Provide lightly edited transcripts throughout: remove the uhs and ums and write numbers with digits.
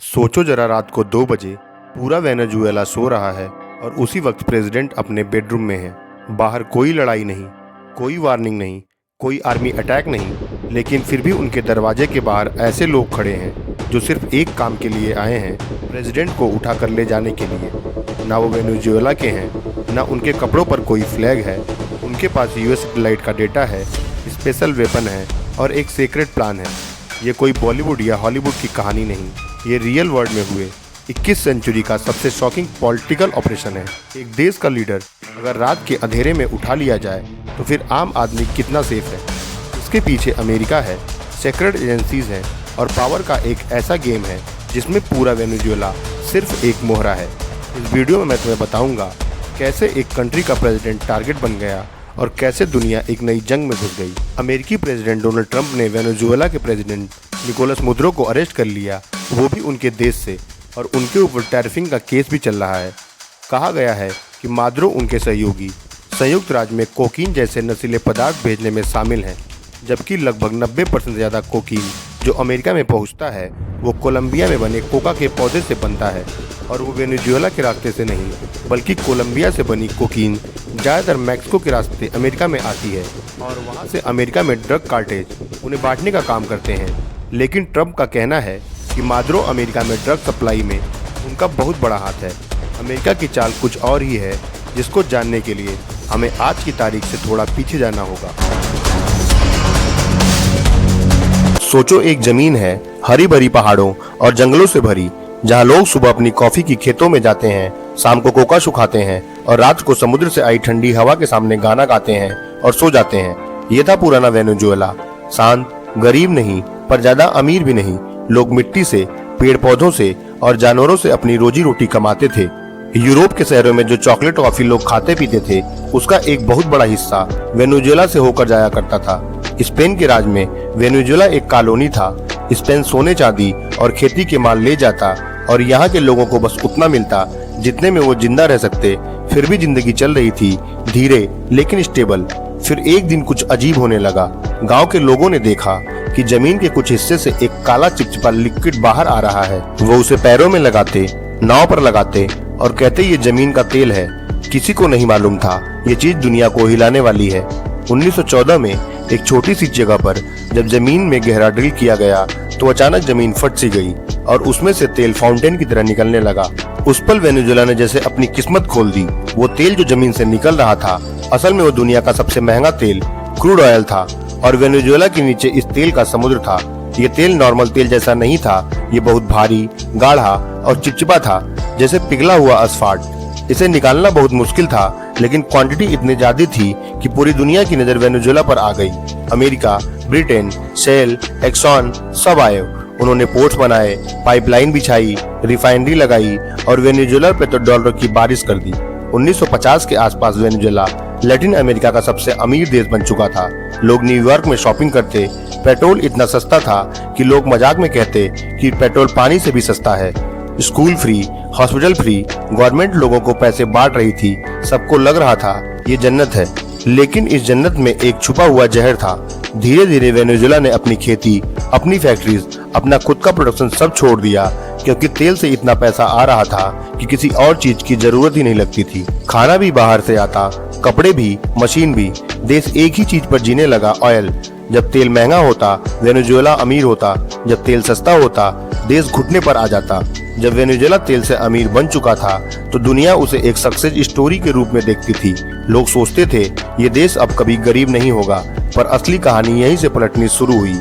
सोचो जरा, रात को 2 बजे पूरा वेनेजुएला सो रहा है और उसी वक्त प्रेसिडेंट अपने बेडरूम में है। बाहर कोई लड़ाई नहीं, कोई वार्निंग नहीं, कोई आर्मी अटैक नहीं, लेकिन फिर भी उनके दरवाजे के बाहर ऐसे लोग खड़े हैं जो सिर्फ एक काम के लिए आए हैं, प्रेसिडेंट को उठा कर ले जाने के लिए। ना वो वेनेजुएला के हैं, ना उनके कपड़ों पर कोई फ्लैग है। उनके पास यूएस सैटेलाइट का डेटा है, स्पेशल वेपन है और एक सीक्रेट प्लान है। ये कोई बॉलीवुड या हॉलीवुड की कहानी नहीं, ये रियल वर्ल्ड में हुए 21 सेंचुरी का सबसे शॉकिंग पॉलिटिकल ऑपरेशन है। एक देश का लीडर अगर रात के अंधेरे में उठा लिया जाए तो फिर आम आदमी कितना सेफ है। इसके पीछे अमेरिका है, सीक्रेट एजेंसीज हैं और पावर का एक ऐसा गेम है जिसमें पूरा वेनेजुएला सिर्फ एक मोहरा है। इस वीडियो में मैं तुम्हें बताऊंगा कैसे एक कंट्री का प्रेसिडेंट टारगेट बन गया और कैसे दुनिया एक नई जंग में घुस गई। अमेरिकी प्रेसिडेंट डोनाल्ड ट्रंप ने वेनेजुएला के प्रेसिडेंट निकोलस मदुरो को अरेस्ट कर लिया, वो भी उनके देश से, और उनके ऊपर टैरिफिंग का केस भी चल रहा है। कहा गया है कि मदुरो उनके सहयोगी संयुक्त राज्य में कोकीन जैसे नशीले पदार्थ भेजने में शामिल हैं, जबकि लगभग 90% से ज़्यादा कोकीन जो अमेरिका में पहुंचता है वो कोलंबिया में बने कोका के पौधे से बनता है, और वो वेनेजुएला के रास्ते से नहीं बल्कि कोलंबिया से बनी कोकीन ज़्यादातर मैक्सिको के रास्ते अमेरिका में आती है और वहाँ से अमेरिका में ड्रग कार्टेज उन्हें बांटने का काम करते हैं। लेकिन ट्रंप का कहना है कि मदुरो अमेरिका में ड्रग सप्लाई में उनका बहुत बड़ा हाथ है। अमेरिका की चाल कुछ और ही है, जिसको जानने के लिए हमें आज की तारीख से थोड़ा पीछे जाना होगा। सोचो, एक जमीन है हरी भरी पहाड़ों और जंगलों से भरी, जहां लोग सुबह अपनी कॉफी की खेतों में जाते हैं, शाम को कोका सुखाते हैं और रात को समुद्र से आई ठंडी हवा के सामने गाना गाते हैं और सो जाते हैं। ये था पुराना वेनेजुएला। शांत, गरीब नहीं पर ज्यादा अमीर भी नहीं। लोग मिट्टी से, पेड़ पौधों से और जानवरों से अपनी रोजी रोटी कमाते थे। यूरोप के शहरों में जो चॉकलेट टॉफी लोग खाते पीते थे, उसका एक बहुत बड़ा हिस्सा वेनेजुएला से होकर जाया करता था। स्पेन के राज में वेनेजुएला एक कॉलोनी था। स्पेन सोने चांदी और खेती के माल ले जाता और यहाँ के लोगों को बस उतना मिलता जितने में वो जिंदा रह सकते। फिर भी जिंदगी चल रही थी, धीरे लेकिन स्टेबल। फिर एक दिन कुछ अजीब होने लगा। गांव के लोगों ने देखा कि जमीन के कुछ हिस्से से एक काला चिपचिपा लिक्विड बाहर आ रहा है। वो उसे पैरों में लगाते, नाव पर लगाते और कहते ये जमीन का तेल है। किसी को नहीं मालूम था ये चीज दुनिया को हिलाने वाली है। 1914 में एक छोटी सी जगह पर जब जमीन में गहरा ड्रिल किया गया तो अचानक जमीन फट सी गई और उसमें से तेल फाउंटेन की तरह निकलने लगा। उस पल वेनेजुएला ने जैसे अपनी किस्मत खोल दी। वो तेल जो जमीन से निकल रहा था, असल में वो दुनिया का सबसे महंगा तेल क्रूड ऑयल था और वेनेजुएला के नीचे इस तेल का समुद्र था। ये तेल नॉर्मल तेल जैसा नहीं था, ये बहुत भारी, गाढ़ा और चिपचिपा था, जैसे पिघला हुआ असफाल्ट। इसे निकालना बहुत मुश्किल था, लेकिन क्वांटिटी इतनी ज्यादा थी कि पूरी दुनिया की नजर वेनेजुएला पर आ गई। अमेरिका, ब्रिटेन, शेल, एक्सॉन सब आए। उन्होंने पोर्ट्स बनाए, पाइपलाइन बिछाई, रिफाइनरी लगाई और वेनेजुएला पे तो डॉलर की बारिश कर दी। 1950 के आसपास वेनेजुएला लैटिन अमेरिका का सबसे अमीर देश बन चुका था। लोग न्यूयॉर्क में शॉपिंग करते। पेट्रोल इतना सस्ता था कि लोग मजाक में कहते कि पेट्रोल पानी से भी सस्ता है। School free, hospital free, government लोगों को पैसे बांट रही थी। सबको लग रहा था ये जन्नत है, लेकिन इस जन्नत में एक छुपा हुआ जहर था। धीरे धीरे वेनेजुएला ने अपनी खेती, अपनी फैक्ट्रीज, अपना खुद का प्रोडक्शन सब छोड़ दिया, क्योंकि तेल से इतना पैसा आ रहा था कि किसी और चीज की जरूरत ही नहीं लगती थी। खाना भी बाहर से आता, कपड़े भी, मशीन भी। देश एक ही चीज पर जीने लगा, ऑयल। जब तेल महंगा होता वेनेजुएला अमीर होता, जब तेल सस्ता होता देश घुटने पर आ जाता। जब वेनेजुएला तेल से अमीर बन चुका था तो दुनिया उसे एक सक्सेस स्टोरी के रूप में देखती थी। लोग सोचते थे ये देश अब कभी गरीब नहीं होगा, पर असली कहानी यहीं से पलटनी शुरू हुई।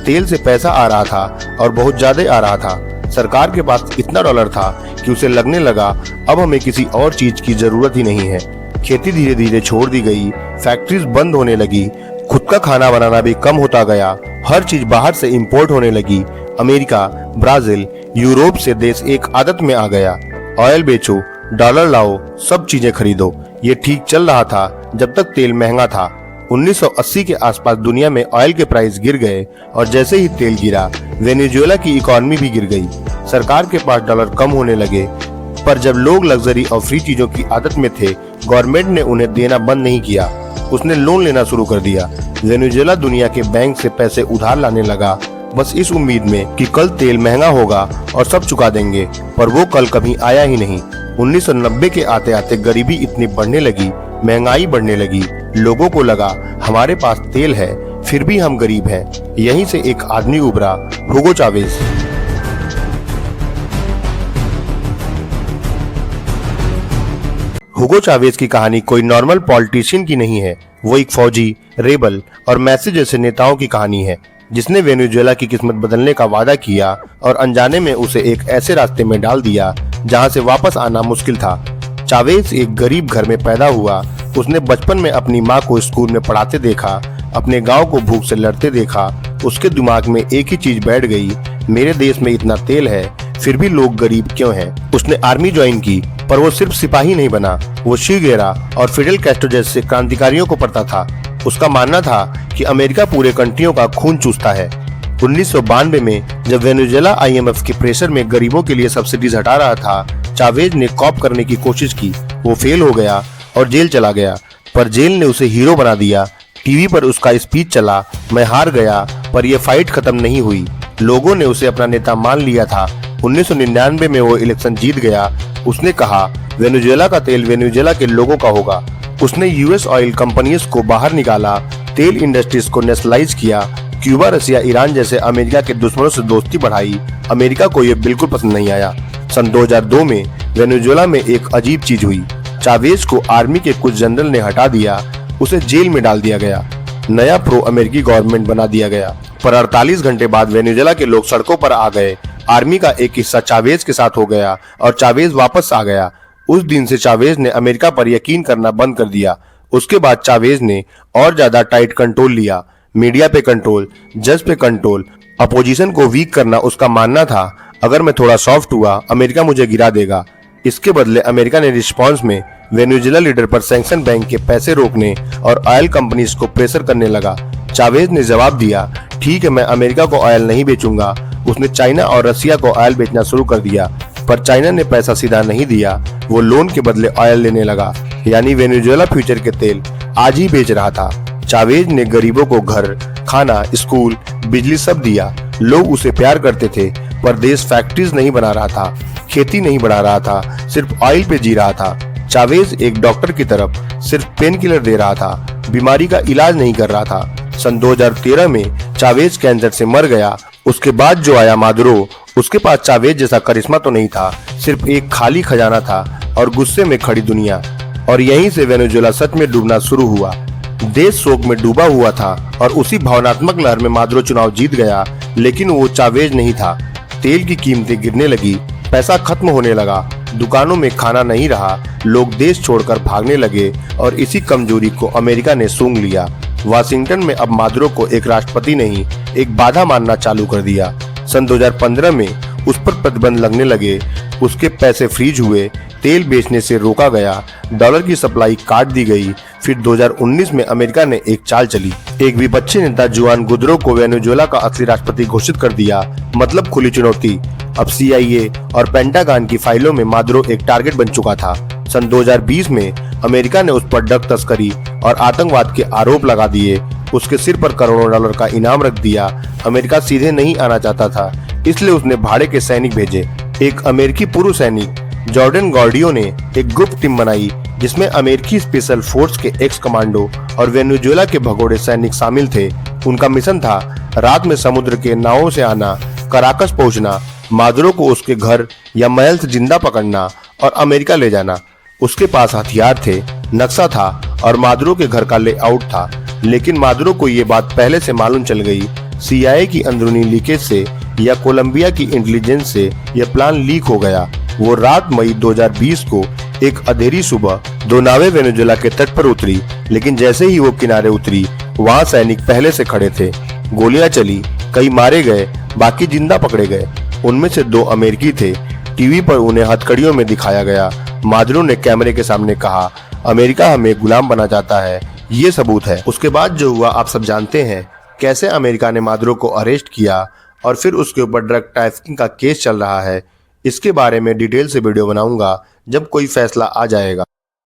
तेल से पैसा आ रहा था और बहुत ज्यादा आ रहा था। सरकार के पास इतना डॉलर था कि उसे लगने लगा अब हमें किसी और चीज की जरूरत ही नहीं है। खेती धीरे धीरे छोड़ दी गई, फैक्ट्रीज बंद होने लगी, खुद का खाना बनाना भी कम होता गया, हर चीज बाहर से इंपोर्ट होने लगी। अमेरिका, ब्राजील, यूरोप से देश एक आदत में आ गया, ऑयल बेचो, डॉलर लाओ, सब चीजें खरीदो। ये ठीक चल रहा था जब तक तेल महंगा था। 1980 के आसपास दुनिया में ऑयल के प्राइस गिर गए और जैसे ही तेल गिरा वेनेजुएला की इकोनॉमी भी गिर गई। सरकार के पास डॉलर कम होने लगे, पर जब लोग लग्जरी और फ्री चीजों की आदत में थे, गवर्नमेंट ने उन्हें देना बंद नहीं किया, उसने लोन लेना शुरू कर दिया। वेनेजुएला दुनिया के बैंक से पैसे उधार लाने लगा। बस इस उम्मीद में कि कल तेल महंगा होगा और सब चुका देंगे, पर वो कल कभी आया ही नहीं। 1990 के आते आते गरीबी इतनी बढ़ने लगी, महंगाई बढ़ने लगी, लोगों को लगा हमारे पास तेल है फिर भी हम गरीब हैं। यहीं से एक आदमी उभरा, हुगो चावेज। हुगो चावेज की कहानी कोई नॉर्मल पॉलिटिशियन की नहीं है, वो एक फौजी, रेबल और मैसी जैसे नेताओं की कहानी है जिसने वेनेजुएला की किस्मत बदलने का वादा किया और अनजाने में उसे एक ऐसे रास्ते में डाल दिया जहां से वापस आना मुश्किल था। चावेज एक गरीब घर में पैदा हुआ। उसने बचपन में अपनी माँ को स्कूल में पढ़ाते देखा, अपने गांव को भूख से लड़ते देखा। उसके दिमाग में एक ही चीज बैठ गई, मेरे देश में इतना तेल है फिर भी लोग गरीब क्यों हैं। उसने आर्मी ज्वाइन की, पर वो सिर्फ सिपाही नहीं बना, वो चे गेवारा और फिडेल कैस्ट्रो जैसे क्रांतिकारियों को पढ़ता था। उसका मानना था कि अमेरिका पूरे कंट्रियों का खून चूसता है। 1992 में जब वेनेजुएला IMF के प्रेशर में गरीबों के लिए सब्सिडीज हटा रहा था, चावेज ने कॉप करने की कोशिश की। वो फेल हो गया और जेल चला गया, पर जेल ने उसे हीरो बना दिया। टीवी पर उसका स्पीच चला, मैं हार गया पर यह फाइट खत्म नहीं हुई। लोगों ने उसे अपना नेता मान लिया था। 1999 में वो इलेक्शन जीत गया। उसने कहा वेनेजुएला का तेल वेनेजुएला के लोगों का होगा। उसने US ऑयल कंपनीज को बाहर निकाला, तेल इंडस्ट्रीज को नेशनलाइज किया, क्यूबा, रसिया, ईरान जैसे अमेरिका के दुश्मनों से दोस्ती बढ़ाई। अमेरिका को यह बिल्कुल पसंद नहीं आया। सन 2002 में वेनेजुएला में एक अजीब चीज हुई। चावेज को आर्मी के कुछ जनरल ने हटा दिया, उसे जेल में डाल दिया गया, नया प्रो अमेरिकी गवर्नमेंट बना दिया गया। पर 48 घंटे बाद वेनेजुएला के लोग सड़कों पर आ गए। आर्मी का एक हिस्सा चावेज के साथ हो गया और चावेज वापस आ गया। उस दिन से चावेज ने अमेरिका पर यकीन करना बंद कर दिया। उसके बाद चावेज ने और ज्यादा टाइट कंट्रोल लिया, मीडिया पे कंट्रोल, जज पे कंट्रोल, अपोजिशन को वीक करना। उसका मानना था अगर मैं थोड़ा सॉफ्ट हुआ अमेरिका मुझे गिरा देगा। इसके बदले अमेरिका ने रिस्पॉन्स में वेनेजुएला लीडर पर सैंक्शन बैंक के पैसे रोकने और ऑयल कंपनीज को प्रेशर करने लगा। चावेज ने जवाब दिया, ठीक है मैं अमेरिका को ऑयल नहीं बेचूंगा। उसने चाइना और रसिया को ऑयल बेचना शुरू कर दिया, पर चाइना ने पैसा सीधा नहीं दिया, वो लोन के बदले ऑयल लेने लगा। यानी वेनेजुएला फ्यूचर के तेल आज ही बेच रहा था। चावेज ने गरीबों को घर, खाना, स्कूल, बिजली सब दिया। लोग उसे प्यार करते थे, पर देश फैक्ट्रीज नहीं बना रहा था, खेती नहीं बढ़ा रहा था, सिर्फ ऑयल पे जी रहा था। चावेज एक डॉक्टर की तरफ सिर्फ पेन किलर दे रहा था, बीमारी का इलाज नहीं कर रहा था। सन 2013 में चावेज कैंसर से मर गया। उसके बाद जो आया मादुरो, उसके पास चावेज जैसा करिश्मा तो नहीं था, सिर्फ एक खाली खजाना था और गुस्से में खड़ी दुनिया। और यहीं से वेनेजुएला सच में डूबना शुरू हुआ। देश शोक में डूबा हुआ था और उसी भावनात्मक लहर में मादुरो चुनाव जीत गया, लेकिन वो चावेज नहीं था। तेल की कीमतें गिरने लगी, पैसा खत्म होने लगा, दुकानों में खाना नहीं रहा, लोग देश छोड़कर भागने लगे और इसी कमजोरी को अमेरिका ने सूंघ लिया। वाशिंगटन में अब मादुरो को एक राष्ट्रपति नहीं, एक बाधा मानना चालू कर दिया। सन 2015 में उस पर प्रतिबंध लगने लगे, उसके पैसे फ्रीज हुए, तेल बेचने से रोका गया, डॉलर की सप्लाई काट दी गई। फिर 2019 में अमेरिका ने एक चाल चली, एक विपक्षी नेता जुआन गुदरो को वेनेजुएला का असली राष्ट्रपति घोषित कर दिया। मतलब खुली चुनौती। अब CIA और पेंटागन की फाइलों में मादुरो एक टारगेट बन चुका था। सन 2020 में अमेरिका ने उस पर ड्रग तस्करी और आतंकवाद के आरोप लगा दिए। उसके सिर पर करोड़ों डॉलर का इनाम रख दिया। अमेरिका सीधे नहीं आना चाहता था, इसलिए उसने भाड़े के सैनिक भेजे। एक अमेरिकी पूर्व सैनिक जॉर्डन गॉर्डियो ने एक गुप्त टीम बनाई जिसमें अमेरिकी स्पेशल फोर्स के एक्स कमांडो और वेनेजुएला के भगोड़े सैनिक शामिल थे। उनका मिशन था रात में समुद्र के नावों से आना, कराकस पहुंचना, मादुरो को उसके घर या महल से जिंदा पकड़ना और अमेरिका ले जाना। उसके पास हथियार थे, नक्शा था और मादुरो के घर का लेआउट था। लेकिन मादुरो को ये बात पहले से मालूम चल गई। CIA की अंदरूनी लीकेज से या कोलंबिया की इंटेलिजेंस से यह प्लान लीक हो गया। वो रात मई 2020 को एक अंधेरी सुबह 2 नावें वेनेजुएला के तट पर उतरी, लेकिन जैसे ही वो किनारे उतरी वहाँ सैनिक पहले से खड़े थे। गोलियां चली, कई मारे गए, बाकी जिंदा पकड़े गए। उनमें से 2 अमेरिकी थे। टीवी पर उन्हें हथकड़ियों में दिखाया गया। मादुरो ने कैमरे के सामने कहा, अमेरिका हमें गुलाम बना चाहता है, ये सबूत है। उसके बाद जो हुआ आप सब जानते हैं, कैसे अमेरिका ने मादुरो को अरेस्ट किया और फिर उसके ऊपर ड्रग ट्रैफिकिंग का केस चल रहा है। इसके बारे में डिटेल से वीडियो बनाऊंगा जब कोई फैसला आ जाएगा।